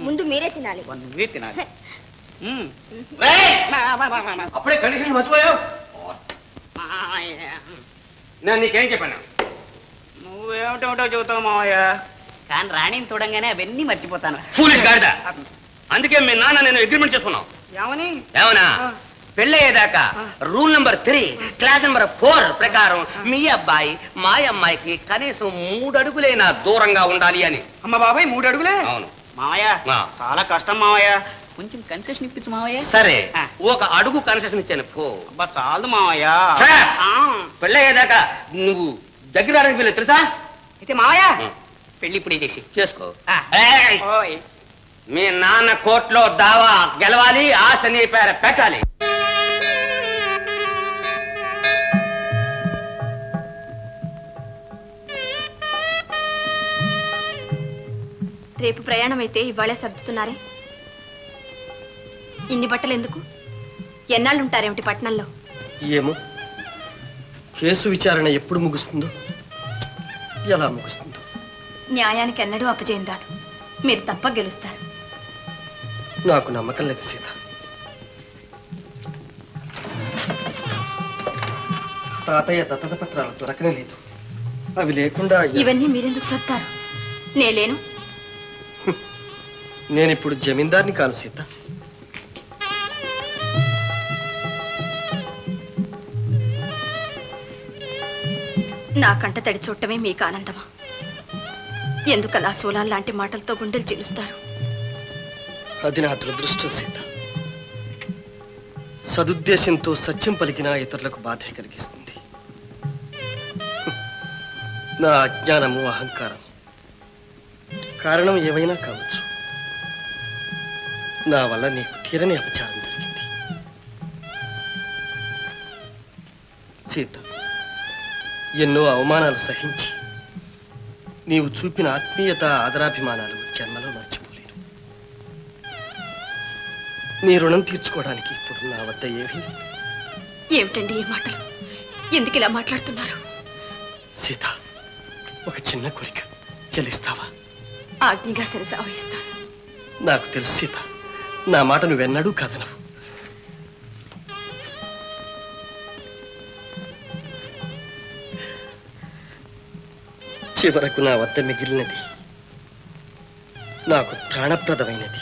ముందు మీరే తినాలి. నువ్వే తినాలి. అప్పుడే కండిషన్ మర్చిపోయావు. నేను నీకేం చెప్పాను? నువ్వేమిటో చెబుతావు మావయ్య, కానీ రాణిని చూడంగానే అవన్నీ మర్చిపోతాను. ఫూలిష్ గాడిద. అందుకే మీ నాన్న నేను అగ్రిమెంట్ చేసుకున్నాం. ఏమన్నా పెళ్ళయ్యేదాకా రూల్ నెంబర్ 3 క్లాస్ నెంబర్ 4 ప్రకారం మీ అబ్బాయి మా అమ్మాయికి కనీసం 3 అడుగులైనా దూరంగా ఉండాలి అని. అమ్మ బాబాయ్ 3 అడుగులే? అవును మావయ్య, చాలా కష్టం మావయ్య, కొంచెం కన్సెషన్ ఇప్పించు మావయ్య. సరే 1 అడుగు కన్సెషన్ ఇచ్చాను పో. చాలు మావయ్య. పెళ్ళయ్యేదాకా నువ్వు దగ్గర వీళ్ళు తెలుసా? అయితే మావయ్య పెళ్లి ఇప్పుడే చేసి చేసుకో. మీ నాన్న కోర్టులో దావా గెలవాలి, ఆస్తి నీ పేర పెట్టాలి. రేపు ప్రయాణం అయితే ఇవాళే సర్దుతున్నారే. ఇన్ని బట్టలు ఎందుకు? ఎన్నాళ్ళుంటారేమిటి పట్టణంలో? ఏమో, కేసు విచారణ ఎప్పుడు ముగుస్తుందో, ఎలా ముగుస్తుందో. న్యాయానికి ఎన్నడూ అపజయం రాదు. మీరు తప్ప గెలుస్తారు. నాకు నమ్మకం లేదు సీత. తాతయ్య దత్తత పత్రాలు దొరకనే లేదు. అవి లేకుండా ఇవన్నీ మీరెందుకు సర్దారు? నేలేను. నేనిప్పుడు జమీందార్ని కాను సీత. నా కంట తడి చూడటమే మీకు ఆనందమా? ఎందుకలా సోలాన్ లాంటి మాటలతో గుండెలు చిలుస్తారు? అది నా దురదృష్టం సీత. సదుద్దేశంతో సత్యం పలికినా ఇతరులకు బాధే కలిగిస్తుంది. నా అజ్ఞానము, అహంకారం కారణం ఏవైనా కావచ్చు. నా వల్ల నీకు తీరని అపచారం జరిగింది సీత. ఎన్నో అవమానాలు సహించి నీవు చూపిన ఆత్మీయత, ఆదరాభిమానాలు జన్మలో మర్చిపోలేను. నీ రుణం తీర్చుకోవడానికి ఇప్పుడు నా వద్ద ఏమీ. ఏమిటండి ఈ మాటలు? ఎందుకు ఇలా మాట్లాడుతున్నారు? సీత, ఒక చిన్న కోరిక చెల్లిస్తావా? ఆజ్ఞగా సరసా వహిస్తాను. నాకు తెలుసు సీత, నా మాట నువ్వెన్నడూ కాదనవు. చివరకు నా వద్ద మిగిలినది, నాకు ప్రాణప్రదమైనది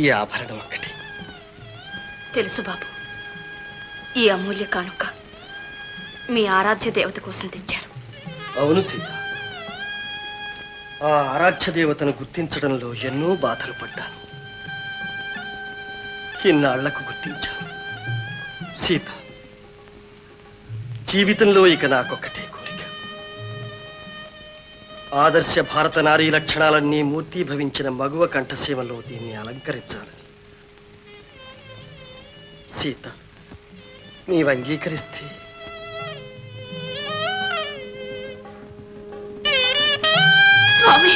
ఈ ఆభరణం ఒక్కటి. తెలుసు బాబు, ఈ అమూల్య కానుక మీ ఆరాధ్య దేవత కోసం తెచ్చారు. అవును సీత, ఆ ఆరాధ్య దేవతను గుర్తించడంలో ఎన్నో బాధలు పడ్డాను. ఇన్నాళ్లకు గుర్తించాను సీత. జీవితంలో ఇక నాకొక్కటే కోరిక. ఆదర్శ భారత నారీ లక్షణాలన్నీ మూర్తీభవించిన మగువ కంఠసీమలో దీన్ని అలంకరించాలని. సీత, నీవు అంగీకరిస్తే స్వామి,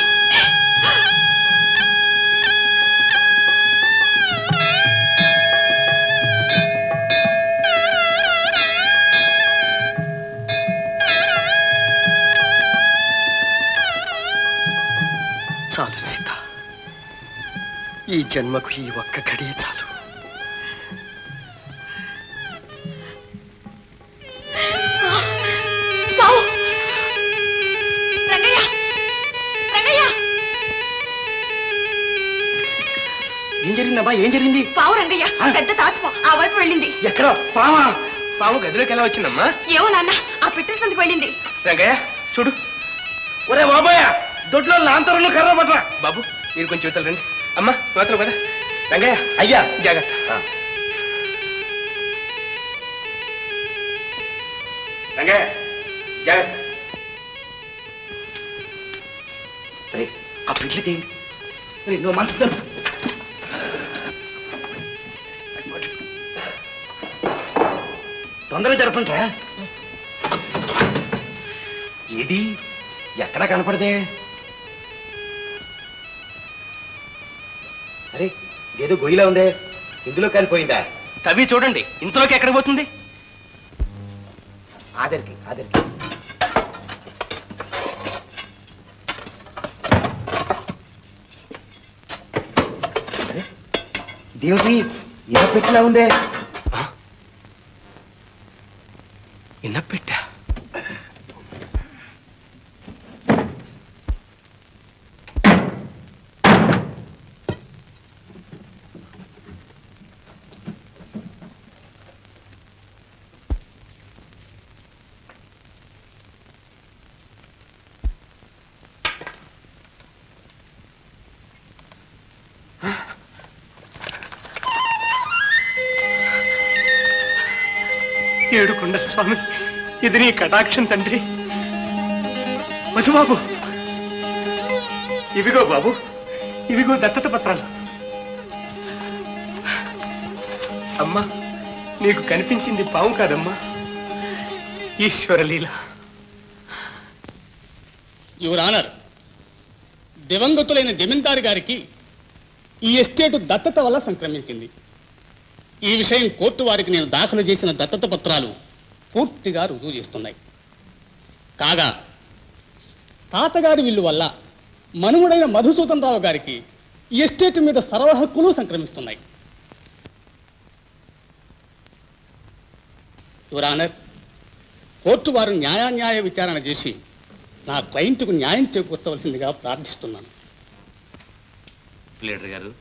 చాలు సీత, ఈ జన్మకు ఈ ఒక్క గడియ చాలు. ఏం జరిగిందమ్మా? ఏం జరిగింది? పావు రంగయ్య, పెద్ద తాచుపా ఆ వైపు వెళ్ళింది. ఎక్కడ? పావా? పాము గదిలోకి ఎలా వచ్చిందమ్మా? ఏమో నాన్న, ఆ పిట్టల సందికి వెళ్ళింది. రంగయ్య చూడు. ఒరే బాబాయ్, దొడ్లో లాంతరును కర్ర పట్ల. బాబు మీరు కొంచెం యువతలు రండి. అమ్మా మాత్రం కదా. రంగయ్య అయ్యా జాగ్రత్త. రంగయ్య జాగ్రత్త. ఆ పిట్లు తీయండి. నువ్వు మనసు తొందరగా జరపంట్రా. ఏది ఎక్కడా కనపడదే? అరే, ఏదో గొయ్యిలా ఉందే, ఇందులో కాలిపోయిందా? తవ్వి చూడండి, ఇంతలోకి ఎక్కడికి పోతుంది? ఆదరికి ఆదరికి. ఇదేమిటి ఇనపెట్టిలా ఉందే? ఇనపెట్టా? ఏడుకొండ స్వామి, ఇది నీ కటాక్షం తండ్రి. మధుబాబు, ఇవిగో బాబు, ఇవిగో దత్తత పత్రాలు. అమ్మా, నీకు కనిపించింది పాము కాదమ్మా, ఈశ్వరలీల. యువర్ ఆనర్, దివంగతులైన జమీందారు గారికి ఈ ఎస్టేటు దత్తత వల్ల సంక్రమించింది. ఈ విషయం కోర్టు వారికి నేను దాఖలు చేసిన దత్తత పత్రాలు పూర్తిగా రుజువు చేస్తున్నాయి. కాగా తాతగారి విల్లు వల్ల మనుమడైన మధుసూదన్ రావు గారికి ఈ ఎస్టేట్ మీద సర్వ హక్కులు సంక్రమిస్తున్నాయి. యువర్ ఆనర్, కోర్టు వారు న్యాయ విచారణ చేసి నా క్లయింట్కు న్యాయం చేకూర్చవలసిందిగా ప్రార్థిస్తున్నాను. లీడర్ గారు,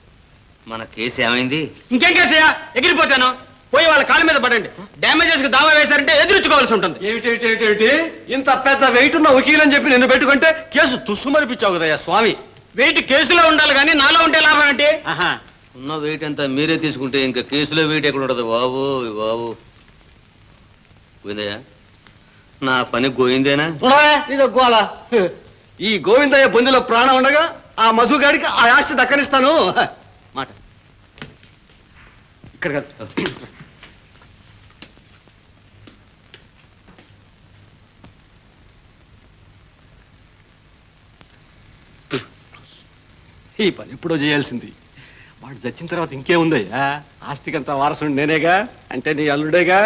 మన కేసు ఏమైంది? ఇంకేం కేసయ్యా, ఎగిరిపోతాను. పోయి వాళ్ళ కాళ్ళ మీద పడండి. డ్యామేజెస్ కి దావా వేశారంటే ఎదుర్చుకోవాల్సి ఉంటుంది. ఏమిటి ఇంత పెద్ద వెయిట్ ఉన్న వకీలని చెప్పి నిన్ను పెట్టుకుంటే కేసు తుస్సుమరిపించావు కదయ్యా స్వామి. వెయిట్ కేసులో ఉండాలి కానీ నాలో ఉంటే లాభం ఏంటి? ఉన్న వెయిట్ అంతా మీరే తీసుకుంటే ఇంకా కేసులో వెయిట్ ఎక్కడ ఉండదు బాబు. బాబు గోవిందయ్య, నా పని గోయిందేనా? ఇదో గోళ. ఈ గోవిందయ్య బొందిలో ప్రాణం ఉండగా ఆ మధుగాడికి ఆ ఆస్తి దక్కనిస్తాను. మాట ఇక్కడ కాదు. ఈ పని ఎప్పుడో చేయాల్సింది. వాడు చచ్చిన తర్వాత ఇంకేముందయ్యా? ఆస్తికంతా వారసుడు నేనేగా, అంటే నీ అల్లుడేగా.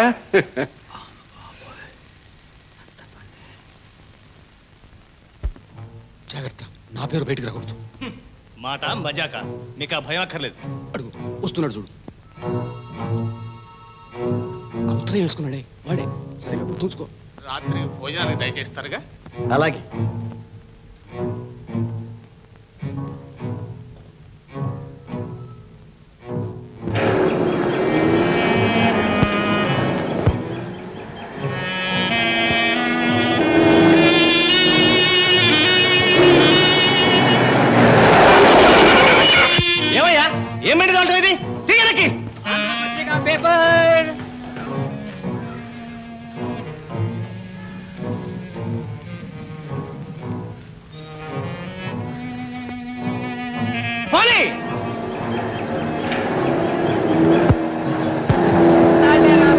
జాగ్రత్త, నా పేరు బయటికి రాకూడదు. మాట మజాక, నీకు ఆ భయం అక్కర్లేదు. అడుగు, వస్తున్నాడు చూడు. ఉత్తరం వేసుకున్నాడే వాడే. సరిగా గుర్తుంచుకో. రాత్రి భోజనానికి దయచేస్తారుగా? అలాగే. ఏమయ్యా, ఏమైంది దాంట్లో? ఇది తీయడానికి పేపర్. పోనీ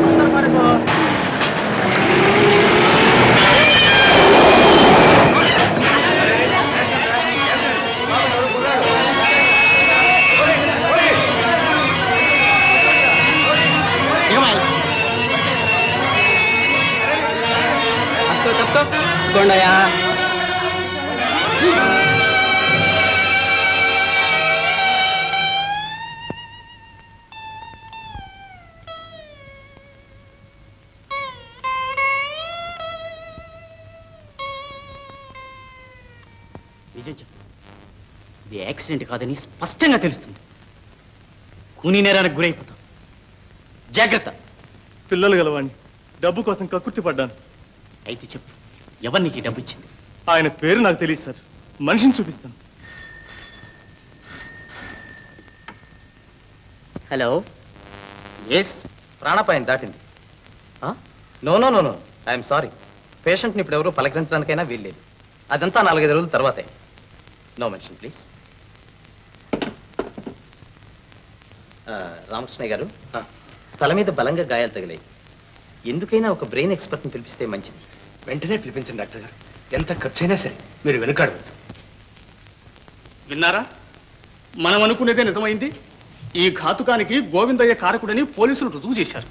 తొందరపడుకో. కొండయా, నిజం చెప్పు, ఇది యాక్సిడెంట్ కాదని స్పష్టంగా తెలుస్తుంది. కూనీ నేరానికి గురైపోతాం. జాగ్రత్త. పిల్లలు గలవాణ్ణి, డబ్బు కోసం కక్కుర్తి పడ్డాను. అయితే చెప్పు, ఎవరు నీకు డబ్బు ఇచ్చింది? ఆయన పేరు నాకు తెలియదు సార్, మనిషిని చూపిస్తాను. హలో. ఎస్, ప్రాణాపాయం దాటింది. No no no no, I'm sorry. పేషెంట్ని ఇప్పుడు ఎవరు పలకరించడానికైనా వీల్లేదు. అదంతా 4-5 రోజుల తర్వాతే. No mention please. రామకృష్ణయ్య గారు, తల మీద బలంగా గాయాలు తగిలాయి. ఎందుకైనా ఒక బ్రెయిన్ ఎక్స్పర్ట్ని పిలిపిస్తే మంచిది. వెంటనే పిలిపించండి డాక్టర్ గారు. ఎంత ఖర్చైనా సరే మీరు వెనుకాడవద్దు. విన్నారా? మనం అనుకునేదే నిజమైంది. ఈ ఘాతుకానికి గోవిందయ్య కారకుడని పోలీసులు రుజువు చేశారు.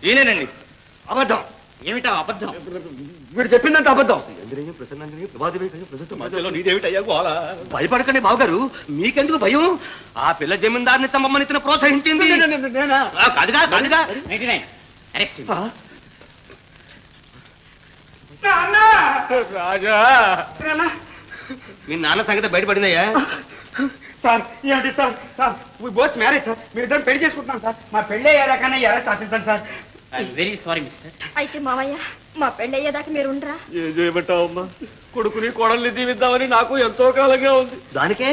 ఈయనేనండి. అబద్ధం. ఏమిటా అబద్ధం? వీడు చెప్పిందంటే అబద్ధం. భయపడకండి బావగారు, మీకెందుకు భయం? ఆ పిల్ల జమీందారుని చంపమని ఇతను ప్రోత్సహించింది. కాదుగా కాదుగా. రాజా, మీ నాన్న సంగతి బయటపడిందయ్యా. సార్ ఏమిటి sir? Sir both marriage sir, మీ ఇద్దరు పెళ్లి చేసుకుంటున్నాం సార్. మా పెళ్లి అయ్యాకన్నా ఎలా సాధించాలి సార్? Very sorry mister. అయితే మావయ్య మా పెళ్ళయ్యేదాకా మీరు ఉండరా? ఏం చేయమంటావమ్మా, కొడుకుని కోడల్ని దీవిద్దామని నాకు ఎంతో కాలంగా ఉంది. దానికే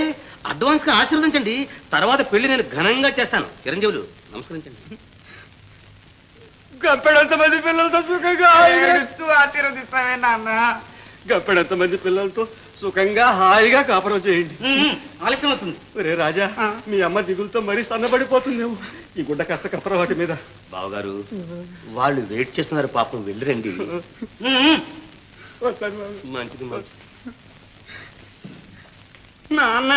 అడ్వాన్స్ గా ఆశీర్వదించండి, తర్వాత పెళ్లి నేను ఘనంగా చేస్తాను. చిరంజీవులు నమస్కరించండి. గంపెడంత మంది పిల్లలతో సుఖంగా ఆశీర్వదిస్తామే నాన్న. గంపెడంత మంది పిల్లలతో సుఖంగా హాయిగా కాపురం చేయండి. ఆలస్యం అవుతుంది. ఒరే రాజా, మీ అమ్మ దిగులతో మరీ సన్నబడిపోతుందేమో. ఈ గుడ్డ కాస్త కప్పర వాటి మీద. బావగారు, వాళ్ళు వెయిట్ చేస్తున్నారు పాపం, వెళ్ళిరండి. మంచిది మంచిది. నాన్న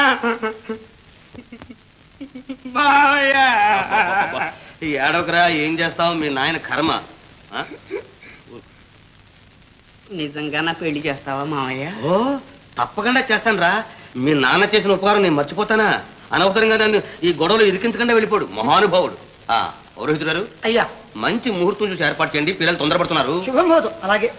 ఈ ఏడవకరా, ఏం చేస్తావు? మీ నాయన కర్మ. నిజంగా పెళ్లి చేస్తావా మావయ్య? ఓ తప్పకుండా చేస్తాను రా. మీ నాన్న చేసిన ఉపకారం నేను మర్చిపోతానా? అనవసరంగా నన్ను ఈ గొడవలు ఇరికించకుండా వెళ్ళిపోడు మహానుభావుడు. పౌరోహితుడు గారు, అయ్యా, మంచి ముహూర్తం చూసి ఏర్పాటు చేయండి, పిల్లలు తొందరపడుతున్నారు. శుభమోదు. అలాగే.